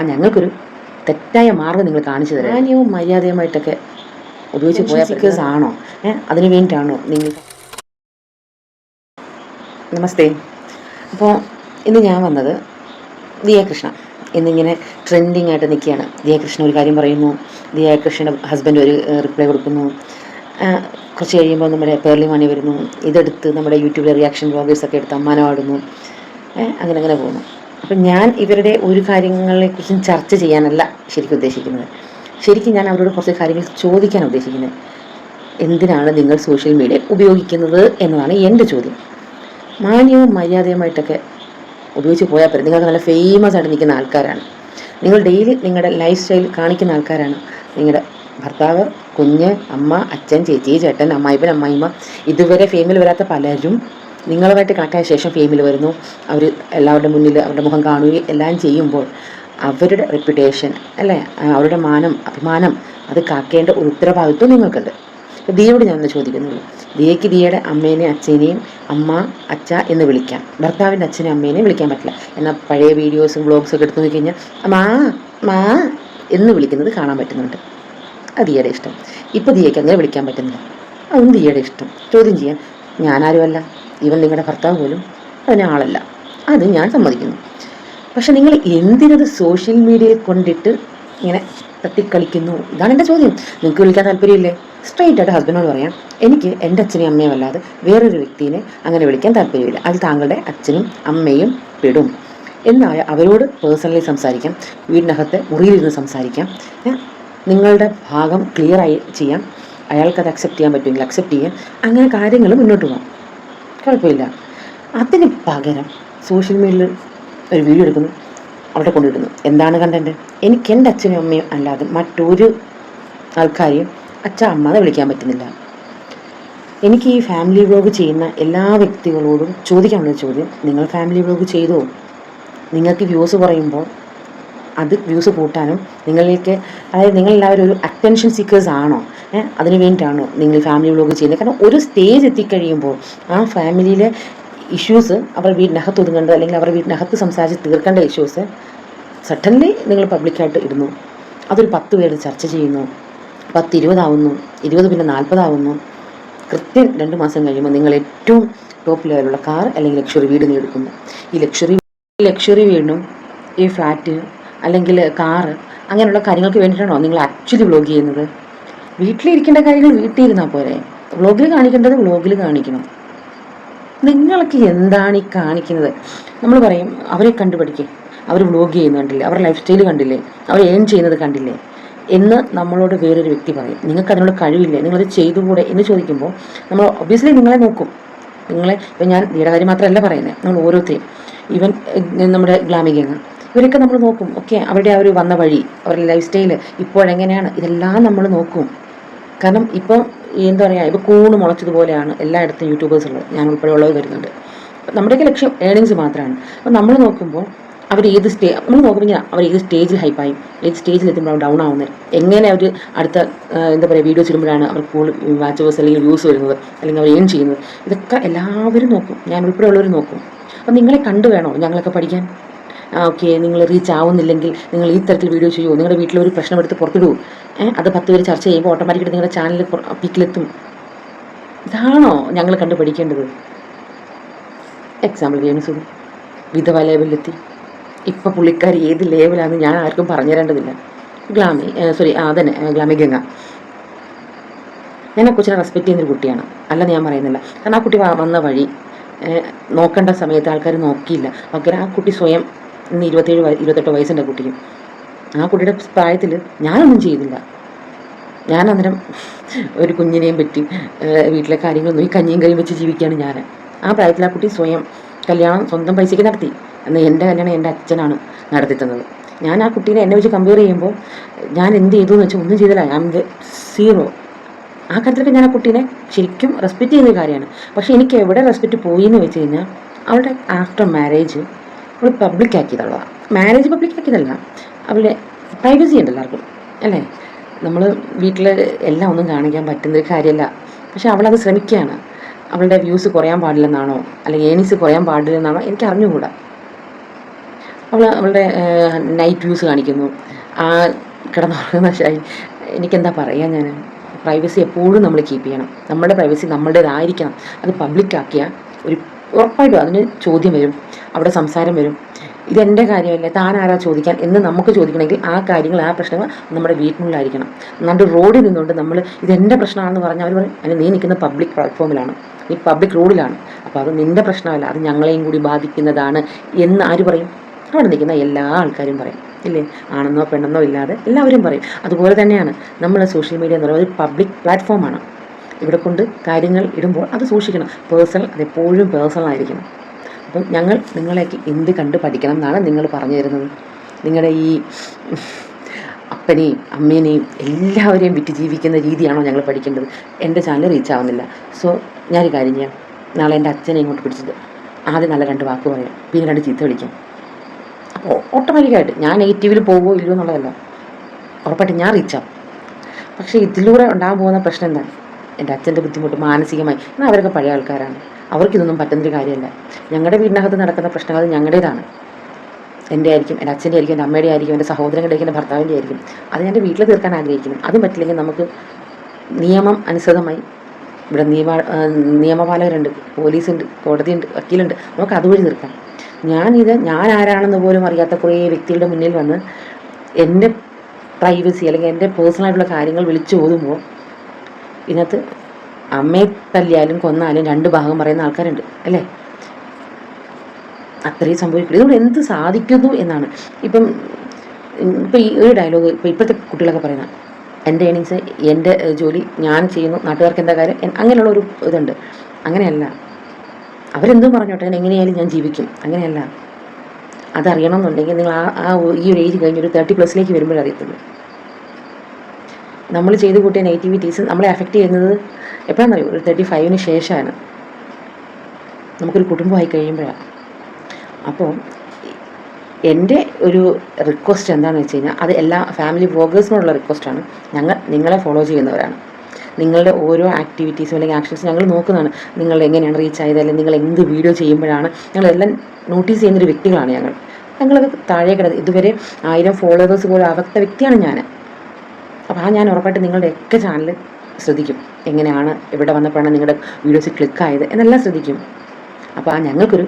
ഞങ്ങൾക്കൊരു തെറ്റായ മാർഗ്ഗം നിങ്ങൾ കാണിച്ചു തരാം. മാന്യവും മര്യാദയുമായിട്ടൊക്കെ ഉപയോഗിച്ച് പോയാൽ സിക്കേഴ്സ് ആണോ? അതിനു വേണ്ടിയിട്ടാണോ നിങ്ങൾ? നമസ്തേ. അപ്പോൾ ഇന്ന് ഞാൻ വന്നത് ദിയ കൃഷ്ണ എന്നിങ്ങനെ ട്രെൻഡിങ് ആയിട്ട് നിൽക്കുകയാണ്. ദിയ കൃഷ്ണ ഒരു കാര്യം പറയുന്നു, ദിയ കൃഷ്ണയുടെ ഹസ്ബൻഡ് ഒരു റിപ്ലൈ കൊടുക്കുന്നു. കുറച്ച് കഴിയുമ്പോൾ നമ്മുടെ പേർലി മാണി വരുന്നു. ഇതെടുത്ത് നമ്മുടെ യൂട്യൂബിലെ റിയാക്ഷൻ വ്ളോഗേഴ്സൊക്കെ എടുത്ത് അമ്മാനമാടുന്നു. അങ്ങനെ അങ്ങനെ പോകുന്നു. അപ്പം ഞാൻ ഇവരുടെ ഒരു കാര്യങ്ങളെക്കുറിച്ചും ചർച്ച ചെയ്യാനല്ല ശരിക്കും ഉദ്ദേശിക്കുന്നത്. ശരിക്കും ഞാൻ അവരോട് കുറച്ച് കാര്യങ്ങൾ ചോദിക്കാൻ ഉദ്ദേശിക്കുന്നത്. എന്തിനാണ് നിങ്ങൾ സോഷ്യൽ മീഡിയ ഉപയോഗിക്കുന്നത് എന്നതാണ് എൻ്റെ ചോദ്യം. മാന്യവും മര്യാദയുമായിട്ടൊക്കെ ഉപയോഗിച്ച് പോയാൽ പറ്റും. നിങ്ങൾക്ക് നല്ല ഫേമസ് ആയിട്ട് നിൽക്കുന്ന ആൾക്കാരാണ്. നിങ്ങൾ ഡെയിലി നിങ്ങളുടെ ലൈഫ് സ്റ്റൈൽ കാണിക്കുന്ന ആൾക്കാരാണ്. നിങ്ങളുടെ ഭർത്താവ്, കുഞ്ഞ്, അമ്മ, അച്ഛൻ, ചേച്ചി, ചേട്ടൻ, അമ്മായിപ്പൻ, അമ്മായിമ്മ, ഇതുവരെ ഫെയിമിൽ വരാത്ത പലരും നിങ്ങളുമായിട്ട് കണക്റ്റായ ശേഷം ഫെയിമിൽ വരുന്നു. അവർ എല്ലാവരുടെ മുന്നിൽ അവരുടെ മുഖം കാണുകയും എല്ലാം ചെയ്യുമ്പോൾ അവരുടെ റെപ്യൂട്ടേഷൻ അല്ലേ, അവരുടെ മാനം, അഭിമാനം അത് കാക്കേണ്ട ഒരു ഉത്തരവാദിത്വം നിങ്ങൾക്കുണ്ട്. അപ്പോൾ ദിയയോട് ഞാനൊന്ന് ചോദിക്കുന്നുള്ളൂ. ദിയയ്ക്ക് ദിയയുടെ അമ്മേനെയും അച്ഛനെയും അമ്മ, അച്ഛ എന്ന് വിളിക്കാം. ഭർത്താവിൻ്റെ അച്ഛനെയും അമ്മേനെയും വിളിക്കാൻ പറ്റില്ല. എന്നാൽ പഴയ വീഡിയോസും വ്ളോഗ്സൊക്കെ എടുത്തു നോക്കിക്കഴിഞ്ഞാൽ മാ എന്ന് വിളിക്കുന്നത് കാണാൻ പറ്റുന്നുണ്ട്. അത് ദിയയുടെ ഇഷ്ടം. ഇപ്പോൾ ദിയയ്ക്ക് അങ്ങനെ വിളിക്കാൻ പറ്റുന്നില്ല. അതും ദിയയുടെ ഇഷ്ടം. ചോദ്യം ചെയ്യാൻ ഞാനാരുമല്ല. ഇവൻ നിങ്ങളുടെ ഭർത്താവ് പോലും അതിനാളല്ല. അത് ഞാൻ സമ്മതിക്കുന്നു. പക്ഷെ നിങ്ങൾ എന്തിനത് സോഷ്യൽ മീഡിയയിൽ കൊണ്ടിട്ട് ഇങ്ങനെ തട്ടിക്കളിക്കുന്നു? ഇതാണ് എൻ്റെ ചോദ്യം. നിങ്ങൾക്ക് വിളിക്കാൻ താല്പര്യമില്ലേ? സ്ട്രെയിറ്റ് ആയിട്ട് ഹസ്ബൻഡിനോട് പറയാം, എനിക്ക് എൻ്റെ അച്ഛനെയും അമ്മയും അല്ലാതെ വേറൊരു വ്യക്തിയെ അങ്ങനെ വിളിക്കാൻ താല്പര്യമില്ല. അത് താങ്കളുടെ അച്ഛനും അമ്മയും പെടും എന്നായ അവരോട് പേഴ്സണലി സംസാരിക്കാം. വീടിനകത്ത് മുറിയിലിരുന്ന് സംസാരിക്കാം. നിങ്ങളുടെ ഭാഗം ക്ലിയറായി ചെയ്യാം. അയാൾക്കത് അക്സെപ്റ്റ് ചെയ്യാൻ പറ്റുമെങ്കിൽ അക്സെപ്റ്റ് ചെയ്യാൻ. അങ്ങനെ കാര്യങ്ങൾ മുന്നോട്ട് പോകാം, കുഴപ്പമില്ല. അതിന് പകരം സോഷ്യൽ മീഡിയയിൽ ഒരു വീഡിയോ എടുക്കുന്നു, അവിടെ കൊണ്ടിടുന്നു. എന്താണ് കണ്ടന്റ്? എനിക്ക് എൻ്റെ അച്ഛനും അമ്മയും അല്ലാതെ മറ്റൊരു ആൾക്കാരെയും അച്ഛ അമ്മ എന്ന് വിളിക്കാൻ പറ്റുന്നില്ല. എനിക്ക് ഈ ഫാമിലി വ്ളോഗ് ചെയ്യുന്ന എല്ലാ വ്യക്തികളോടും ചോദിക്കാനുള്ള ചോദ്യം, നിങ്ങൾ ഫാമിലി വ്ളോഗ് ചെയ്തോ? നിങ്ങൾക്ക് വ്യൂസ് കുറയുമ്പോൾ അത് വ്യൂസ് കൂട്ടാനും നിങ്ങളിലേക്ക്, അതായത് നിങ്ങളെല്ലാവരും ഒരു അറ്റൻഷൻ സീക്കേഴ്സ് ആണോ? അതിന് വേണ്ടിയിട്ടാണോ നിങ്ങൾ ഫാമിലി വ്ളോഗ് ചെയ്യുന്നത്? കാരണം ഒരു സ്റ്റേജ് എത്തിക്കഴിയുമ്പോൾ ആ ഫാമിലിയിലെ ഇഷ്യൂസ് അവർ വീടിനകത്ത് ഒതുങ്ങേണ്ടത്, അല്ലെങ്കിൽ അവർ വീടിനകത്ത് സംസാരിച്ച് തീർക്കേണ്ട ഇഷ്യൂസ് സഡൻലി നിങ്ങൾ പബ്ലിക്കായിട്ട് ഇടുന്നു. അതൊരു 10 പേര് ചർച്ച ചെയ്യുന്നു. 10, 20 ആവുന്നു. 20 പിന്നെ 40 ആവുന്നു. കൃത്യം 2 മാസം കഴിയുമ്പോൾ നിങ്ങൾ ഏറ്റവും ടോപ്പ് ലെവലുള്ള കാർ അല്ലെങ്കിൽ ലക്ഷറി വീട് എടുക്കുന്നു. ഈ ലക്ഷറി വീടിനും ഈ ഫ്ലാറ്റ് അല്ലെങ്കിൽ കാറ് അങ്ങനെയുള്ള കാര്യങ്ങൾക്ക് വേണ്ടിയിട്ടാണോ നിങ്ങൾ ആക്ച്വലി വ്ളോഗ് ചെയ്യുന്നത്? വീട്ടിലിരിക്കേണ്ട കാര്യങ്ങൾ വീട്ടിൽ ഇരുന്നാൽ പോരെ? വ്ളോഗിൽ കാണിക്കേണ്ടത് വ്ളോഗിൽ കാണിക്കണം. നിങ്ങൾക്ക് എന്താണ് ഈ കാണിക്കുന്നത്? നമ്മൾ പറയും അവരെ കണ്ടുപിടിക്കേ, അവർ വ്ളോഗ് ചെയ്യുന്നത് കണ്ടില്ലേ, അവരുടെ ലൈഫ് സ്റ്റൈൽ കണ്ടില്ലേ, അവർ ഏൺ ചെയ്യുന്നത് കണ്ടില്ലേ എന്ന് നമ്മളോട് വേറൊരു വ്യക്തി പറയും. നിങ്ങൾക്ക് അതിനുള്ള കഴിവില്ലേ, നിങ്ങളത് ചെയ്തുകൂടെ എന്ന് ചോദിക്കുമ്പോൾ നമ്മൾ ഒബ്വിയസ്ലി നിങ്ങളെ നോക്കും. ഇപ്പം ഞാൻ ഈയുടെ കാര്യം മാത്രമല്ല പറയുന്നത്, നമ്മൾ ഓരോരുത്തരെയും, ഈവൻ നമ്മുടെ ഗ്ലാമികങ്ങ, ഇവരൊക്കെ നമ്മൾ നോക്കും. ഓക്കെ, അവരുടെ ആ ഒരു വന്ന വഴി, അവരുടെ ലൈഫ് സ്റ്റൈല് ഇപ്പോഴെങ്ങനെയാണ്, ഇതെല്ലാം നമ്മൾ നോക്കും. കാരണം ഇപ്പം എന്താ പറയുക, ഇപ്പോൾ കൂണ് മുളച്ചതുപോലെയാണ് എല്ലായിടത്തും യൂട്യൂബേഴ്സ് ഉള്ളത്, ഞാൻ ഉൾപ്പെടെയുള്ളവർ വരുന്നുണ്ട്. നമ്മുടെയൊക്കെ ലക്ഷ്യം ഏണിങ്സ് മാത്രമാണ്. അപ്പോൾ നമ്മൾ നോക്കുമ്പോൾ അവർ നമ്മൾ നോക്കുമ്പോൾ അവർ ഏത് സ്റ്റേജിൽ ഹൈപ്പായി, ഏത് സ്റ്റേജിൽ എത്തുമ്പോൾ അവർ ഡൗൺ ആവുന്നത്, എങ്ങനെ അവർ അടുത്ത എന്താ പറയുക വീഡിയോസ് ഇടുമ്പോഴാണ് അവർ കൂടുതൽ വാച്ചേഴ്സ് അല്ലെങ്കിൽ വ്യൂസ് വരുന്നത്, അല്ലെങ്കിൽ അവർ ഏൺ ചെയ്യുന്നത്, ഇതൊക്കെ എല്ലാവരും നോക്കും, ഞാൻ ഉൾപ്പെടെയുള്ളവർ നോക്കും. അപ്പോൾ നിങ്ങളെ കണ്ടു വേണോ ഞങ്ങളൊക്കെ പഠിക്കാൻ? ഓക്കെ, നിങ്ങൾ റീച്ച് ആവുന്നില്ലെങ്കിൽ നിങ്ങൾ ഈ തരത്തിൽ വീഡിയോ ചെയ്യുമോ? നിങ്ങളുടെ വീട്ടിലൊരു പ്രശ്നം എടുത്ത് പുറത്തിടുമോ? അത് 10 പേര് ചർച്ച ചെയ്യുമ്പോൾ ഓട്ടോമാറ്റിക്കായിട്ട് നിങ്ങളുടെ ചാനൽ പീക്കിലെത്തും. ഇതാണോ ഞങ്ങൾ കണ്ടു പഠിക്കേണ്ടത്? എക്സാമ്പിൾ രേണുസുതി വിധവ ലേബലിലെത്തി. ഇപ്പം പുള്ളിക്കാരി ഏത് ലേബലാണെന്ന് ഞാൻ ആർക്കും പറഞ്ഞു തരേണ്ടതില്ല. ഗ്ലാമി ഗംഗ. ഞാൻ ആ കൊച്ചിനെ റെസ്പെക്റ്റ് ചെയ്യുന്നൊരു കുട്ടിയാണ്, അല്ലെന്ന് ഞാൻ പറയുന്നില്ല. കാരണം ആ കുട്ടി വന്ന വഴി നോക്കേണ്ട സമയത്ത് ആൾക്കാർ നോക്കിയില്ല. പകരം ആ കുട്ടി സ്വയം, ഇന്ന് 27-28 വയസ്സുണ്ട് ആ കുട്ടിക്ക്. ആ കുട്ടിയുടെ പ്രായത്തിൽ ഞാനൊന്നും ചെയ്തില്ല. ഞാൻ അന്നേരം ഒരു കുഞ്ഞിനെയും പറ്റി വീട്ടിലെ കാര്യങ്ങളൊന്നും ഈ കഞ്ഞിയും കറിയും വെച്ച് ജീവിക്കുകയാണ് ഞാൻ. ആ പ്രായത്തിൽ ആ കുട്ടി സ്വയം കല്യാണം സ്വന്തം പൈസയ്ക്ക് നടത്തി. എന്നാൽ എൻ്റെ കല്യാണം എൻ്റെ അച്ഛനാണ് നടത്തി തന്നത്. ഞാൻ ആ കുട്ടീനെ എന്നെ വെച്ച് കമ്പയർ ചെയ്യുമ്പോൾ ഞാൻ എന്ത് ചെയ്തു എന്ന് വെച്ചാൽ ഒന്നും ചെയ്തില്ല. I am zero. ആ കാര്യത്തിലൊക്കെ ഞാൻ ആ കുട്ടീനെ ശരിക്കും റെസ്പെക്റ്റ് ചെയ്യുന്ന കാര്യമാണ്. പക്ഷേ എനിക്ക് എവിടെ റെസ്പെക്റ്റ് പോയി എന്ന് വെച്ച് കഴിഞ്ഞാൽ അവളുടെ ആഫ്റ്റർ മാരേജ് അവൾ പബ്ലിക്കാക്കിയതുള്ളതാണ്. മാരേജ് പബ്ലിക്കാക്കിയതല്ല, അവളുടെ പ്രൈവസി ഉണ്ട് എല്ലാവർക്കും അല്ലേ. നമ്മൾ വീട്ടിൽ എല്ലാം ഒന്നും കാണിക്കാൻ പറ്റുന്നൊരു കാര്യമല്ല. പക്ഷെ അവളത് ശ്രമിക്കുകയാണ്. അവളുടെ വ്യൂസ് കുറയാൻ പാടില്ലെന്നാണോ അല്ലെങ്കിൽ ഏണിങ്സ് കുറയാൻ പാടില്ലെന്നാണോ എനിക്ക് അറിഞ്ഞുകൂടാ. അവളുടെ നൈറ്റ് വ്യൂസ് കാണിക്കുന്നു, ആ കിടന്നുറങ്ങുന്ന എനിക്കെന്താ പറയുക, ഞാൻ പ്രൈവസി എപ്പോഴും നമ്മൾ കീപ്പ് ചെയ്യണം. നമ്മുടെ പ്രൈവസി നമ്മുടേതായിരിക്കണം. അത് പബ്ലിക്കാക്കിയാൽ ഒരു ഉറപ്പായിട്ടും അതിന് ചോദ്യം വരും, അവിടെ സംസാരം വരും. ഇതെൻ്റെ കാര്യമല്ലേ, താൻ ആരാ ചോദിക്കാൻ എന്ന് നമുക്ക് ചോദിക്കണമെങ്കിൽ ആ കാര്യങ്ങൾ, ആ പ്രശ്നങ്ങൾ നമ്മുടെ വീട്ടിനുള്ളിലായിരിക്കണം. എന്നിട്ട് റോഡിൽ നിന്നുകൊണ്ട് നമ്മൾ ഇതെൻ്റെ പ്രശ്നമാണെന്ന് പറഞ്ഞാൽ അവർ പറയും, അതിന് നീ നിൽക്കുന്ന പബ്ലിക് പ്ലാറ്റ്ഫോമിലാണ്, നീ പബ്ലിക് റോഡിലാണ്, അപ്പോൾ അത് നിൻ്റെ പ്രശ്നമല്ല, അത് ഞങ്ങളെയും കൂടി ബാധിക്കുന്നതാണ് എന്ന് ആര് പറയും? അവിടെ നിൽക്കുന്ന എല്ലാ ആൾക്കാരും പറയും, ഇല്ലേ? ആണെന്നോ പെണ്ണെന്നോ ഇല്ലാതെ എല്ലാവരും പറയും. അതുപോലെ തന്നെയാണ് നമ്മൾ സോഷ്യൽ മീഡിയ എന്ന് പറയുന്നത് ഒരു പബ്ലിക് പ്ലാറ്റ്ഫോമാണ്. ഇവിടെ കൊണ്ട് കാര്യങ്ങൾ ഇടുമ്പോൾ അത് സൂക്ഷിക്കണം. പേഴ്സണൽ, അതെപ്പോഴും പേഴ്സണൽ ആയിരിക്കണം. അപ്പം ഞങ്ങൾ നിങ്ങളേക്ക് എന്ത് കണ്ട് പഠിക്കണം എന്നാണ് നിങ്ങൾ പറഞ്ഞു തരുന്നത്. നിങ്ങളുടെ ഈ അപ്പനെയും അമ്മേനെയും എല്ലാവരെയും വിറ്റ് ജീവിക്കുന്ന രീതിയാണോ ഞങ്ങൾ പഠിക്കേണ്ടത്? എൻ്റെ ചാനൽ റീച്ച് ആവുന്നില്ല. സോ ഞാനൊരു കാര്യം ചെയ്യാം, നാളെ എൻ്റെ അച്ഛനെ ഇങ്ങോട്ട് പിടിച്ചത് ആദ്യം നല്ല 2 വാക്ക് പറയാം, പിന്നെ 2 ചീത്ത വിളിക്കാം. അപ്പോൾ ഓട്ടോമാറ്റിക്കായിട്ട് ഞാൻ നെഗറ്റീവിൽ പോകുമോ ഇല്ലയോ എന്നുള്ളതല്ല, ഉറപ്പായിട്ട് ഞാൻ റീച്ചാവും. പക്ഷേ ഇതിലൂടെ ഉണ്ടാകാൻ പോകുന്ന പ്രശ്നം എന്താണ്? എൻ്റെ അച്ഛൻ്റെ ബുദ്ധിമുട്ട് മാനസികമായി, എന്നാൽ അവരൊക്കെ പഴയ ആൾക്കാരാണ്, അവർക്കിതൊന്നും പറ്റുന്നൊരു കാര്യമല്ല. ഞങ്ങളുടെ വീടിനകത്ത് നടക്കുന്ന പ്രശ്നങ്ങൾ അത് ഞങ്ങളുടേതാണ്. എൻ്റെ ആയിരിക്കും, എൻ്റെ അച്ഛൻ്റെ ആയിരിക്കും, എൻ്റെ അമ്മയുടെ ആയിരിക്കും, എൻ്റെ സഹോദരങ്ങളുടെ ആയിരിക്കും, എൻ്റെ ഭർത്താവിൻ്റെ ആയിരിക്കും. അത് എൻ്റെ വീട്ടിൽ തീർക്കാൻ ആഗ്രഹിക്കുന്നു. അതും പറ്റില്ലെങ്കിൽ നമുക്ക് നിയമം അനുസൃതമായി ഇവിടെ നിയമപാലകരുണ്ട്, പോലീസുണ്ട്, കോടതിയുണ്ട്, വക്കീലുണ്ട്, നമുക്ക് അതുവഴി തീർക്കാം. ഞാൻ ആരാണെന്ന് പോലും അറിയാത്ത കുറേ വ്യക്തികളുടെ മുന്നിൽ വന്ന് എൻ്റെ പ്രൈവസി അല്ലെങ്കിൽ എൻ്റെ പേഴ്സണലായിട്ടുള്ള കാര്യങ്ങൾ വിളിച്ചു ഓതുമ്പോൾ ഇതിനകത്ത് അമ്മയെ തല്ലിയാലും കൊന്നാലും 2 ഭാഗം പറയുന്ന ആൾക്കാരുണ്ട്, അല്ലേ? അത്രയും സംഭവിക്കില്ല. ഇതുകൊണ്ട് എന്ത് സാധിക്കുന്നു എന്നാണ്. ഇപ്പം ഈ ഒരു ഡയലോഗ് ഇപ്പോഴത്തെ കുട്ടികളൊക്കെ പറയുന്നത്, എൻ്റെ ഏണിങ്സ്, എൻ്റെ ജോലി ഞാൻ ചെയ്യുന്നു, നാട്ടുകാർക്ക് എന്താ കാര്യം, അങ്ങനെയുള്ള ഒരു ഇതുണ്ട്. അങ്ങനെയല്ല, അവരെന്തും പറഞ്ഞോട്ടെ, ഞാൻ എങ്ങനെയായാലും ഞാൻ ജീവിക്കും, അങ്ങനെയല്ല. അതറിയണമെന്നുണ്ടെങ്കിൽ നിങ്ങൾ ഈ ഒരു ഏജ് കഴിഞ്ഞൊരു 30+ വരുമ്പോഴറിയത്തുള്ളൂ. നമ്മൾ ചെയ്ത് കൂട്ടിയ നെഗറ്റിവിറ്റീസ് നമ്മളെ അഫക്റ്റ് ചെയ്യുന്നത് എപ്പോഴാണെന്നറിയോ? ഒരു 35-ന് ശേഷമാണ്, നമുക്കൊരു കുടുംബമായി കഴിയുമ്പോഴാണ്. അപ്പോൾ എൻ്റെ ഒരു റിക്വസ്റ്റ് എന്താണെന്ന് വെച്ച് കഴിഞ്ഞാൽ, അത് എല്ലാ ഫാമിലി വ്ളോഗേഴ്സിനോടുള്ള റിക്വസ്റ്റാണ്. നിങ്ങളെ ഫോളോ ചെയ്യുന്നവരാണ്. നിങ്ങളുടെ ഓരോ ആക്ടിവിറ്റീസും അല്ലെങ്കിൽ ആക്ഷൻസും ഞങ്ങൾ നോക്കുന്നതാണ്. നിങ്ങൾ എങ്ങനെയാണ് റീച്ച് ആയത്, അല്ലെങ്കിൽ നിങ്ങൾ എന്ത് വീഡിയോ ചെയ്യുമ്പോഴാണ്, ഞങ്ങളെല്ലാം നോട്ടീസ് ചെയ്യുന്നൊരു വ്യക്തികളാണ് ഞങ്ങളത് താഴെ കിടന്ന് ഇതുവരെ 1000 ഫോളോവേഴ്സ് പോലും ആവാത്ത വ്യക്തിയാണ് ഞാൻ. അപ്പോൾ ഞാൻ ഉറപ്പായിട്ട് നിങ്ങളുടെയൊക്കെ ചാനൽ ശ്രദ്ധിക്കും, എങ്ങനെയാണ് ഇവിടെ വന്നപ്പോഴാണ് നിങ്ങളുടെ വീഡിയോസ് ക്ലിക്കായത് എന്നെല്ലാം ശ്രദ്ധിക്കും. അപ്പോൾ ഞങ്ങൾക്കൊരു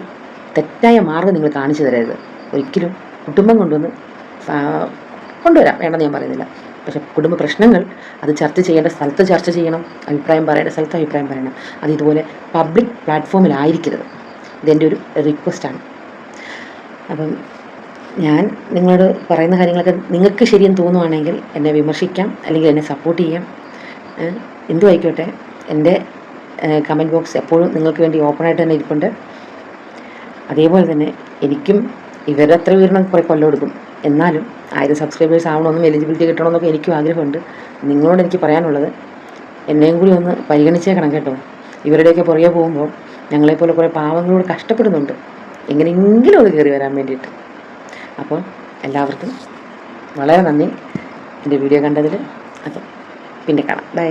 തെറ്റായ മാർഗ്ഗം നിങ്ങൾ കാണിച്ചു തരരുത്. ഒരിക്കലും കുടുംബം കൊണ്ടുവരാം, വേണ്ടെന്ന് ഞാൻ പറയുന്നില്ല. പക്ഷേ കുടുംബ പ്രശ്നങ്ങൾ അത് ചർച്ച ചെയ്യേണ്ട സ്ഥലത്ത് ചർച്ച ചെയ്യണം, അഭിപ്രായം പറയേണ്ട സ്ഥലത്ത് അഭിപ്രായം പറയണം. അത് ഇതുപോലെ പബ്ലിക് പ്ലാറ്റ്ഫോമിലായിരിക്കരുത്. ഇതെൻ്റെ ഒരു റിക്വസ്റ്റാണ്. അപ്പം ഞാൻ നിങ്ങളോട് പറയുന്ന കാര്യങ്ങളൊക്കെ നിങ്ങൾക്ക് ശരിയെന്ന് തോന്നുവാണെങ്കിൽ എന്നെ വിമർശിക്കാം, അല്ലെങ്കിൽ എന്നെ സപ്പോർട്ട് ചെയ്യാം, എന്തും ആയിക്കോട്ടെ. എൻ്റെ കമൻറ്റ് ബോക്സ് എപ്പോഴും നിങ്ങൾക്ക് വേണ്ടി ഓപ്പണായിട്ട് തന്നെ ഇരിപ്പുണ്ട്. അതേപോലെ തന്നെ എനിക്കും ഇവരുടെ അത്ര വീരണം കുറേ കൊല്ലം എടുക്കും, എന്നാലും 1000 സബ്സ്ക്രൈബേഴ്സ് ആവണമെന്നും എലിജിബിലിറ്റി കിട്ടണമെന്നൊക്കെ എനിക്കും ആഗ്രഹമുണ്ട്. നിങ്ങളോട് എനിക്ക് പറയാനുള്ളത്, എന്നെയും കൂടി ഒന്ന് പരിഗണിച്ചേക്കണം കേട്ടോ. ഇവരുടെയൊക്കെ പുറകെ പോകുമ്പോൾ ഞങ്ങളെപ്പോലെ കുറേ പാവങ്ങളോട് കഷ്ടപ്പെടുന്നുണ്ട്, എങ്ങനെയെങ്കിലും അത് കയറി വരാൻ വേണ്ടിയിട്ട്. അപ്പോൾ എല്ലാവർക്കും വളരെ നന്ദി എൻ്റെ വീഡിയോ കണ്ടതിൽ. അപ്പം പിന്നെ കാണാം, ബൈ.